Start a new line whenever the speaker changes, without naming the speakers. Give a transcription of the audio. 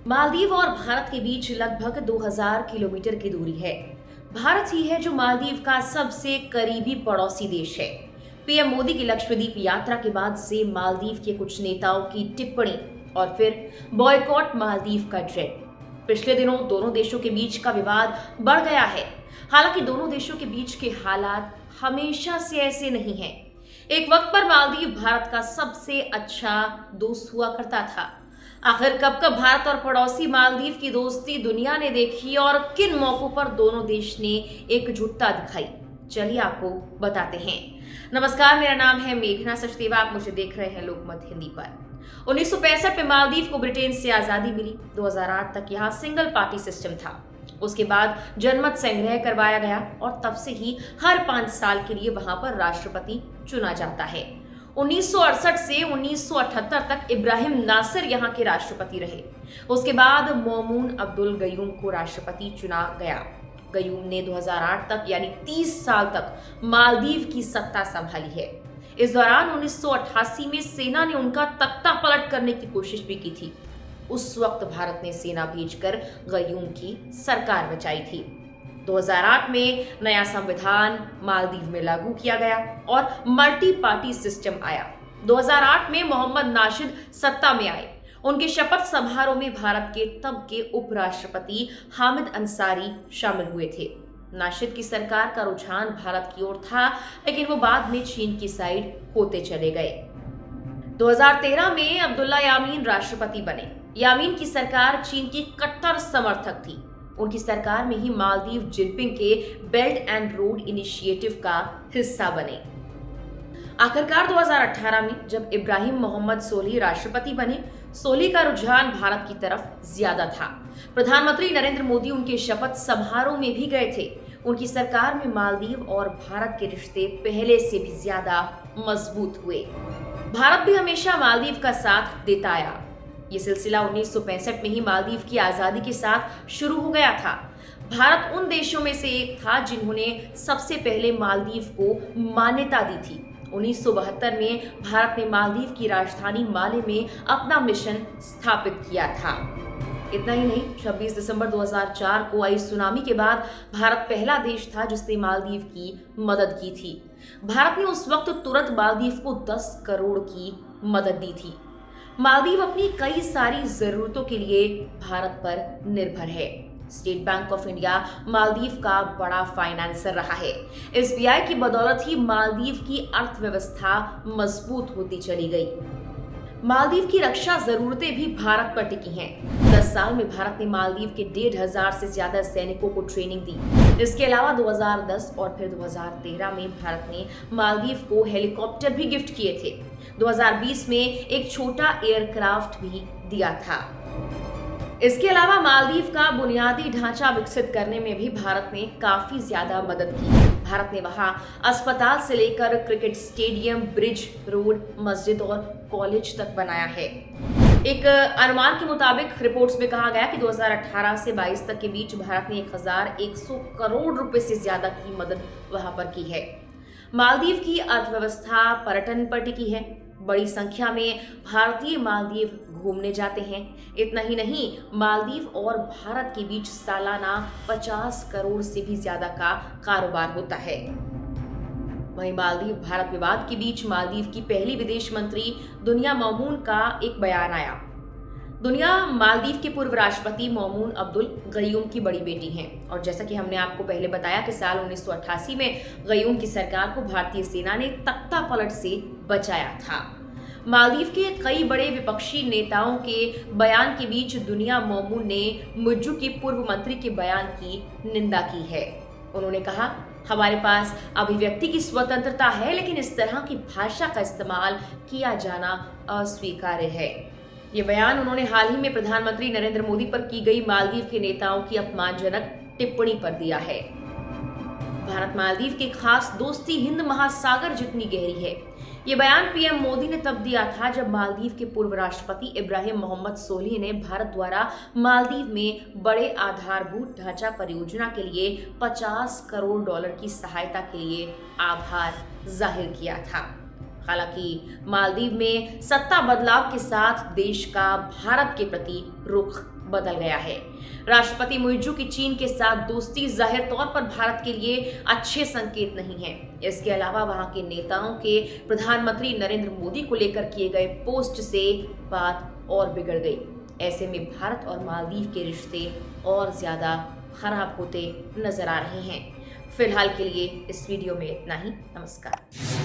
मालदीव और भारत के बीच लगभग 2000 किलोमीटर की दूरी है। भारत ही है जो मालदीव का सबसे करीबी पड़ोसी देश है। पीएम मोदी की लक्षद्वीप यात्रा के बाद से मालदीव के कुछ नेताओं की टिप्पणी और फिर बॉयकॉट मालदीव का ट्रेंड। पिछले दिनों दोनों देशों के बीच का विवाद बढ़ गया है। हालांकि दोनों देशों के बीच के हालात हमेशा से ऐसे नहीं हैं। एक वक्त पर मालदीव भारत का सबसे अच्छा दोस्त हुआ करता था। आखिर कब कब भारत और पड़ोसी मालदीव की दोस्ती दुनिया ने देखी और किन मौकों पर दोनों देश ने एकजुटता दिखाई, चलिए आपको बताते हैं। नमस्कार, मेरा नाम है मेघना सचदेवा। आप मुझे देख रहे हैं लोकमत हिंदी पर। 1965 में मालदीव को ब्रिटेन से आजादी मिली। 2008 तक यहाँ सिंगल पार्टी सिस्टम था। उसके बाद जनमत संग्रह करवाया गया और तब से ही हर 5 साल के लिए वहां पर राष्ट्रपति चुना जाता है। 1968 से 1978 तक इब्राहिम नासिर यहाँ के राष्ट्रपति रहे। उसके बाद मौमून अब्दुल गयूम को राष्ट्रपति चुना गया। गयूम ने 2008 तक यानी 30 साल तक मालदीव की सत्ता संभाली है। इस दौरान 1988 में सेना ने उनका तख्ता पलट करने की कोशिश भी की थी। उस वक्त भारत ने सेना भेजकर गयूम की सरकार बचाई थी। 2008 में नया संविधान मालदीव में लागू किया गया और मल्टी पार्टी सिस्टम आया। 2008 में मोहम्मद नाशिद सत्ता में आए। उनके शपथ समारोह में भारत के तब के उपराष्ट्रपति हामिद अंसारी शामिल हुए थे। नाशिद की सरकार का रुझान भारत की ओर था, लेकिन वो बाद में चीन की साइड होते चले गए। 2013 में अब्दुल्ला यामीन राष्ट्रपति बने। यामीन की सरकार चीन की कट्टर समर्थक थी। उनकी सरकार में ही मालदीव जिनपिंग के बेल्ट एंड रोड इनिशिएटिव का हिस्सा बने। आखिरकार 2018 में जब इब्राहिम मोहम्मद सोलिह राष्ट्रपति बने, सोलिह का रुझान भारत की तरफ ज्यादा था। प्रधानमंत्री नरेंद्र मोदी उनके शपथ समारोह में भी गए थे। उनकी सरकार में मालदीव और भारत के रिश्ते पहले से भी ज्यादा मजबूत हुए। भारत भी हमेशा मालदीव का साथ देता आया। ये सिलसिला 1965 में ही मालदीव की आजादी के साथ शुरू हो गया था। भारत उन देशों में से एक था जिन्होंने सबसे पहले मालदीव को मान्यता दी थी। 1972 में भारत ने मालदीव की राजधानी माले में अपना मिशन स्थापित किया था। इतना ही नहीं, 26 दिसंबर 2004 को आई सुनामी के बाद भारत पहला देश था जिसने मालदीव की मदद की थी। भारत ने उस वक्त तुरंत मालदीव को 10 करोड़ की मदद दी थी। मालदीव अपनी कई सारी जरूरतों के लिए भारत पर निर्भर है। State bank of India Maldives का बड़ा फाइनेंसर रहा है। एसबीआई की बदौलत ही मालदीव की अर्थव्यवस्था मजबूत होती चली गई। मालदीव की रक्षा जरूरतें भी भारत पर टिकी हैं। 10 साल में भारत ने मालदीव के 1500 से ज्यादा सैनिकों को ट्रेनिंग दी। इसके अलावा 2010 और फिर 2013 में भारत ने मालदीव को हेलीकॉप्टर भी गिफ्ट किए थे। 2020 में एक छोटा एयरक्राफ्ट भी दिया था। इसके अलावा मालदीव का बुनियादी ढांचा विकसित करने में भी भारत ने काफी ज्यादा मदद की। भारत ने वहां अस्पताल से लेकर क्रिकेट स्टेडियम, ब्रिज, रोड, मस्जिद और कॉलेज तक बनाया है। एक अनुमान के मुताबिक रिपोर्ट्स में कहा गया कि 2018 से 22 तक के बीच भारत ने 1100 करोड़ रुपए से ज्यादा की मदद वहां पर की है। मालदीव की अर्थव्यवस्था पर्यटन पर टिकी है। बड़ी संख्या में भारतीय मालदीव घूमने जाते हैं। इतना ही नहीं, मालदीव और भारत के बीच सालाना 50 करोड़ से भी ज्यादा का कारोबार होता है। वहीं मालदीव भारत विवाद के बीच मालदीव की पहली विदेश मंत्री दुनिया मौमून का एक बयान आया। दुनिया मालदीव के पूर्व राष्ट्रपति मौमून अब्दुल गयूम की बड़ी बेटी हैं और जैसा कि हमने आपको पहले बताया कि साल 1988 में गयूम की सरकार को भारतीय सेना ने तख्ता पलट से बचाया था। मालदीव के कई बड़े विपक्षी नेताओं के बयान के बीच दुनिया मौमून ने मुज्जू के पूर्व मंत्री के बयान की निंदा की है। उन्होंने कहा, हमारे पास अभिव्यक्ति की स्वतंत्रता है, लेकिन इस तरह की भाषा का इस्तेमाल किया जाना अस्वीकार्य है। ये बयान उन्होंने हाल ही में प्रधानमंत्री नरेंद्र मोदी पर की गई मालदीव के नेताओं की अपमानजनक टिप्पणी पर दिया है। भारत मालदीव की खास दोस्ती हिंद महासागर जितनी गहरी है। ये बयान पीएम मोदी ने तब दिया था जब मालदीव के पूर्व राष्ट्रपति इब्राहिम मोहम्मद सोलिह ने भारत द्वारा मालदीव में बड़े आधारभूत ढांचा परियोजना के लिए 50 करोड़ डॉलर की सहायता के लिए आभार जाहिर किया था। हालांकि मालदीव में सत्ता बदलाव के साथ देश का भारत के प्रति रुख बदल गया है। राष्ट्रपति मुइज्जू की चीन के साथ दोस्ती जाहिर तौर पर भारत के लिए अच्छे संकेत नहीं है। इसके अलावा वहां के नेताओं के प्रधानमंत्री नरेंद्र मोदी को लेकर किए गए पोस्ट से बात और बिगड़ गई। ऐसे में भारत और मालदीव के रिश्ते और ज्यादा खराब होते नजर आ रहे हैं। फिलहाल के लिए इस वीडियो में इतना ही। नमस्कार।